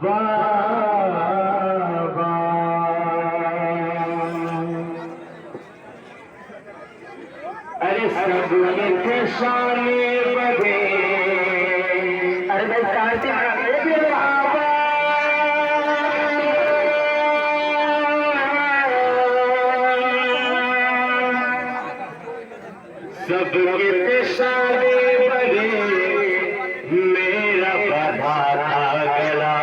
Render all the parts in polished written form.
बाबा। अरे सब के शाने बधे, अरे भाई शांति बाबा। सब के शाने बधे, मेरा बधा था गला।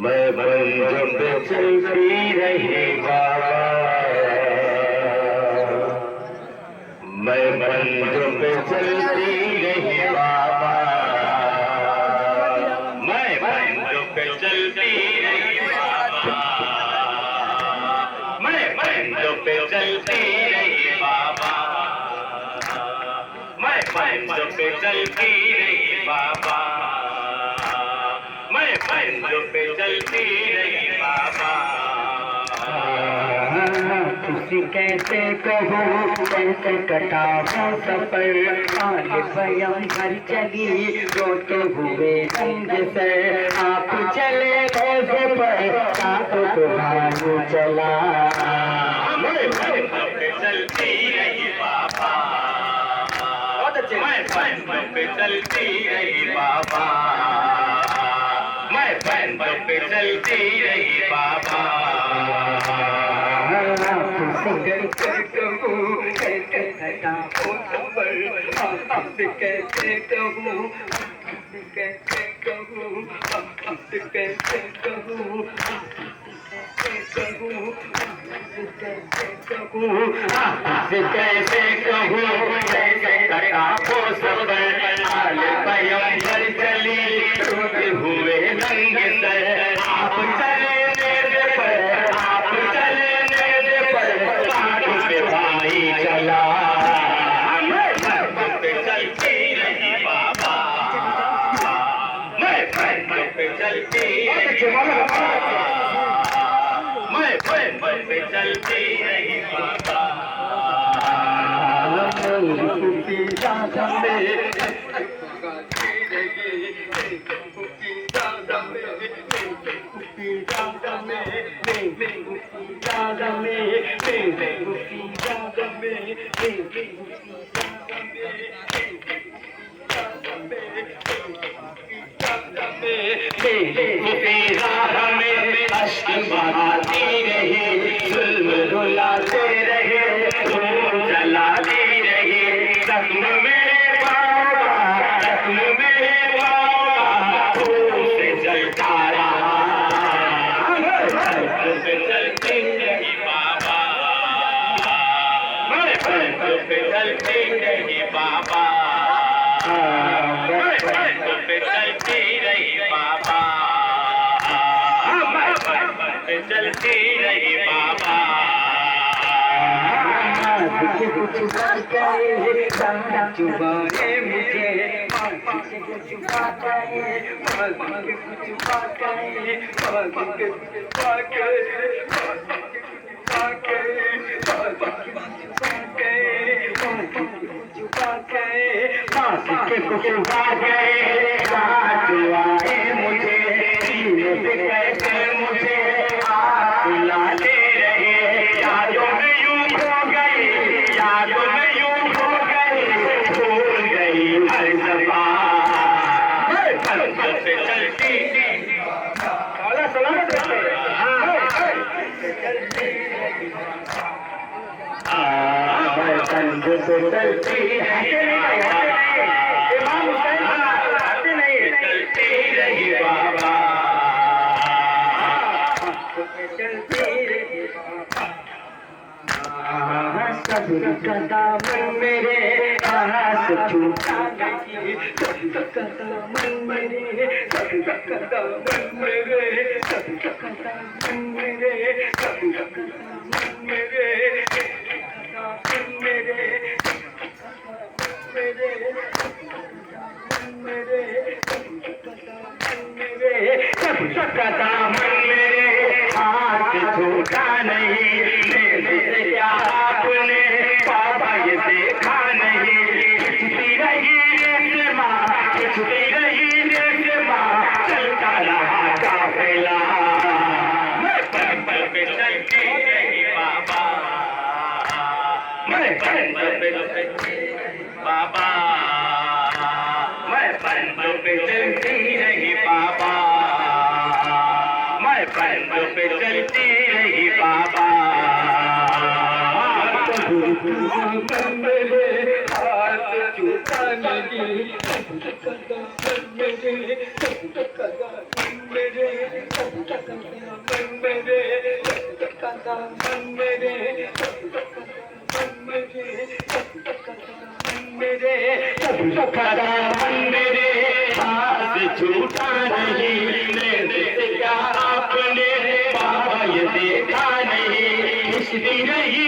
मैं बंजों पे चलती रही बाबा, मैं बंजों पे चलती रही बाबा, मैं बंजों पे चलती रही बाबा, मैं बंजों पे चलती रही बाबा, मैं बंजों पे चलती रही बाबा, मैं बंजों पे चलती रही बाबा। किसी कैसे कहूँ कैसे कटा वो सफर, आल स्वयं घर चली रोते हुए रंग से। आप चले कैसे पर साथ तुम्हारे चला, मैं बंजों पे चलती रही बाबा, मैं बंजों पे चलती रही बाबा, मैं बंजों पे चलती रही बाबा। कैसे कहूँ कैसे घटा वो सफर, कैसे कहूँ कैसे कहूँ कैसे कहूँ कैसे कहूँ कैसे घटा वो सफर, आल स्वयं घर चली रोते हुए रंग से। आप चले मेरे पर, आप चले मेरे पर, काट पे भाई चला, मैं बंजों पे चलती रही बाबा, मैं बंजों पे चलती रही बाबा, मैं बंजों पे चलती रही बाबा। बहाती रही जुल्म रुलाते रहे, जलाती रही रस्म मेरे बाबा, रस्म मेरे बाबा, से जलता रहा, पे चलती रही बाबा, मैं बंजों पे चलती रही बाबा, मैं बंजों पे चलती रही बाबा, मैं बंजों पे चलती रही बाबा। कुछ चुबाए मुझे, मुझे कैसे मुझे आप लाते रहे, यादों में यूं खो गई, यादों में यूं खो गई, भूल गई हर ज़बान, बंजों पे चलती सलामत रहे, बंजों पे चलती चलती रही बाबा, सब्र का दामन मेरे हाथ छूटा नहीं, सब्र का दामन मेरे, सब्र का दामन मेरे, सब्र का दामन मेरे, सब्र का दामन मेरे, मेरे सब्र का दामन मेरे हाथ छूटा नहीं, मेरे क्या आपने बाबा ये देखा नहीं, रही मैं पंथ पे बाबा, मैं पंथ पे चलती रही बाबा, मैं पंथ पे चलती रही बाबा। मेरे हाथ चुकाने की मेरे हाथ छूटा नहीं, मेरे से क्या आपने बाबा ये देखा नहीं। हिस्दी रही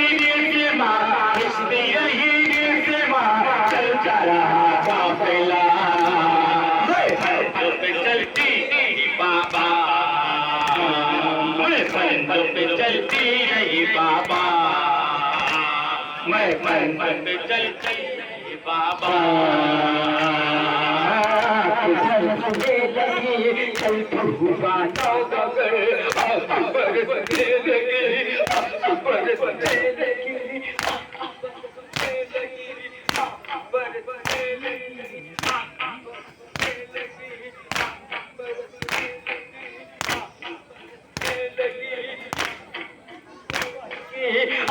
चलता रहा काफिला, मैं पंथ पे चलती रही बाबा, मैं पंथ पे चलती रही बाबा, मैं पंथ पे चलती रही बाबा। चल हुआ नौकर अकबर बने लगी, अकबर बने लगी,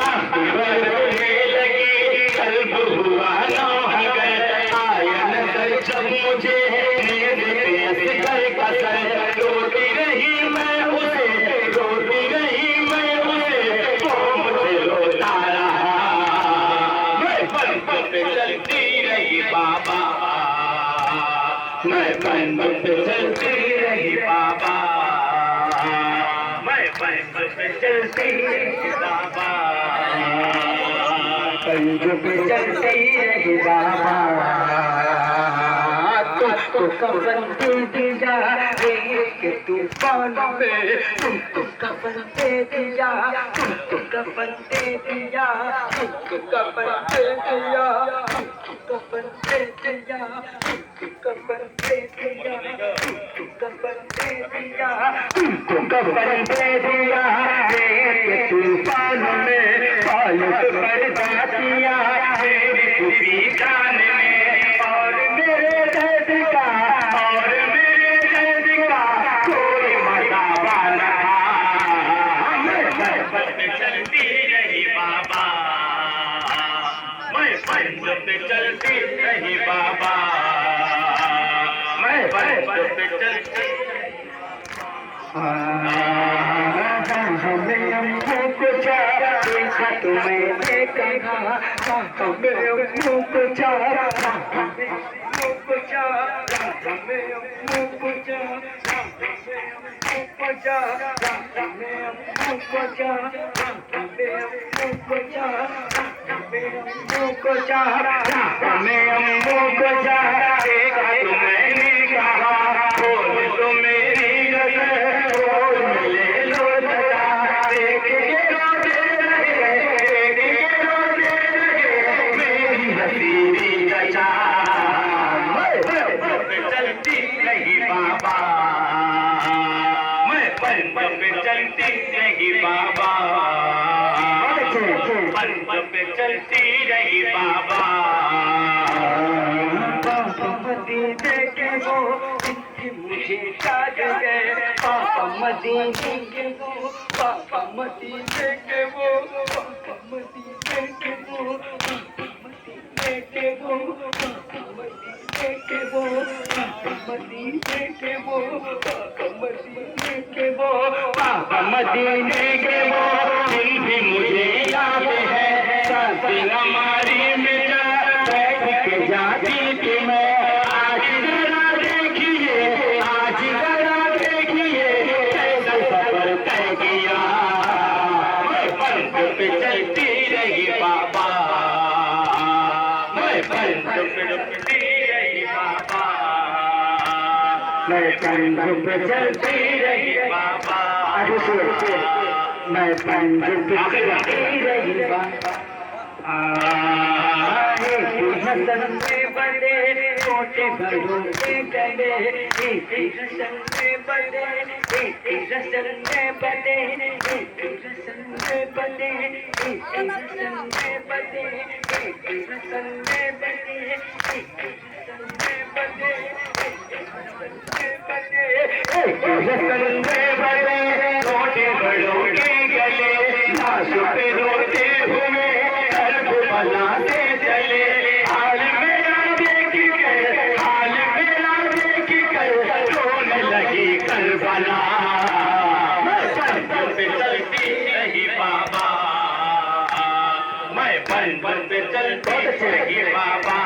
अकबर बने लगी, कल्ब हुआ नौकर आयन कर जब मुझे रोती रही मैं उसे, रोती रही मैं उसे, वो मुझे रोता रहा। मैं पंथ पे चलती रही बाबा, मैं पंथ पे चलती रही बाबा, मैं पंथ पे चलती रही बाबा, पंथ पे चलती रही बाबा। तुमको कफन दे दिया एक तूफान में, तुमको कफन दे दिया, तुमको कफन दे दिया, तुमको कफन दे दिया, तुमको कफन दे दिया, तुमको कफन दे दिया, तुमको कफन दे दिया, तुमको कफन दे दिया एक तूफान में, बालक पड़ जातिया मेरी पूरी जान में। और मेरे दर्द का, और मेरे दर्द का कोई मसावा न था। मैं पंथ पे चलती रही बाबा, मैं पंथ पे चलती रही बाबा, मैं पंथ पे चलती हमें हमको कुछ देखा तुम्हें देखा, हमें हमको कुछ, हमें हमको कुछ, हमें हमको कुछ, हमें हमको कुछ, हमें हमको कुछ, हमें हमको कुछ, हमें हमको कुछ, हमें हमको कुछ देखा तुम्हें कहा, बोल तो मेरी नजर बोल मिले लो जरा, देख के रोते रहे, देख के रोते रहे मेरी हसीनी चचा। मैं पंथ पे चलती रही बाबा, मैं पंथ पे चलती रही बाबा, पंथ पे चलती रही बाबा। मदीने के वो मुझे काट गए, पापा मदीने के वो, पापा मदीने के वो, पापा मदीने के वो, पापा मदीने के वो, पापा मदीने के वो, पापा मदीने के वो, पापा मदीने के वो, पापा मदीने के वो दिन भी मुझे याद है। साथी हमारी में जा बैठ के जाती थी मैं, आज जरा देखिए, आज जरा देखिए कैसा सफर तय किया। मैं पंथ पे चलती रही बाबा, मैं पंथ पे चलती रही बाबा, मैं पंथ पे चलती रही बाबा, मैं पंथ पे चलती रही बाबा। हसन में बड़े छोटे बड़ों के गले, हसन में बड़े, रसन में बड़े, रसन में बड़े, रसन में बंधे एक रतन में बंधे एक रतन में बंधे एक रतन में बंधे छोटे बड़ों के गले लाश पे रोते हुए करबला से चले हाल मेरा देख कर रोने लगी करबला पंजों पे चलती रही बाबा मैं पंजों पे चलती रही बाबा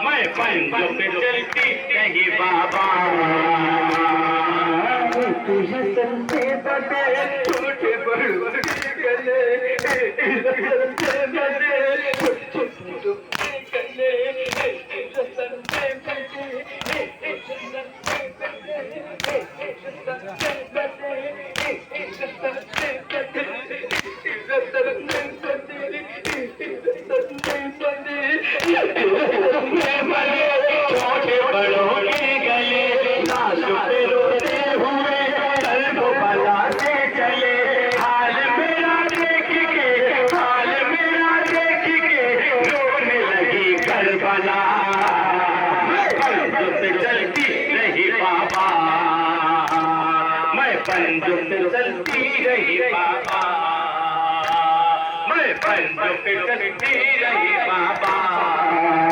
मैं पंजों पे चलती रही बाबा तुझे संते बने छोटे बड़ों के गले संते बने छोटे बड़ों के गले संते बने छोटे बड़ों के गले लाश पे रोते हुए करबला से चले हाल मेरा देख के रोने लगी करबला पंजों पे चलती रही बाबा मैं पंजों पे चलती रही बाबा मैं पंजों पे चलती रही बाबा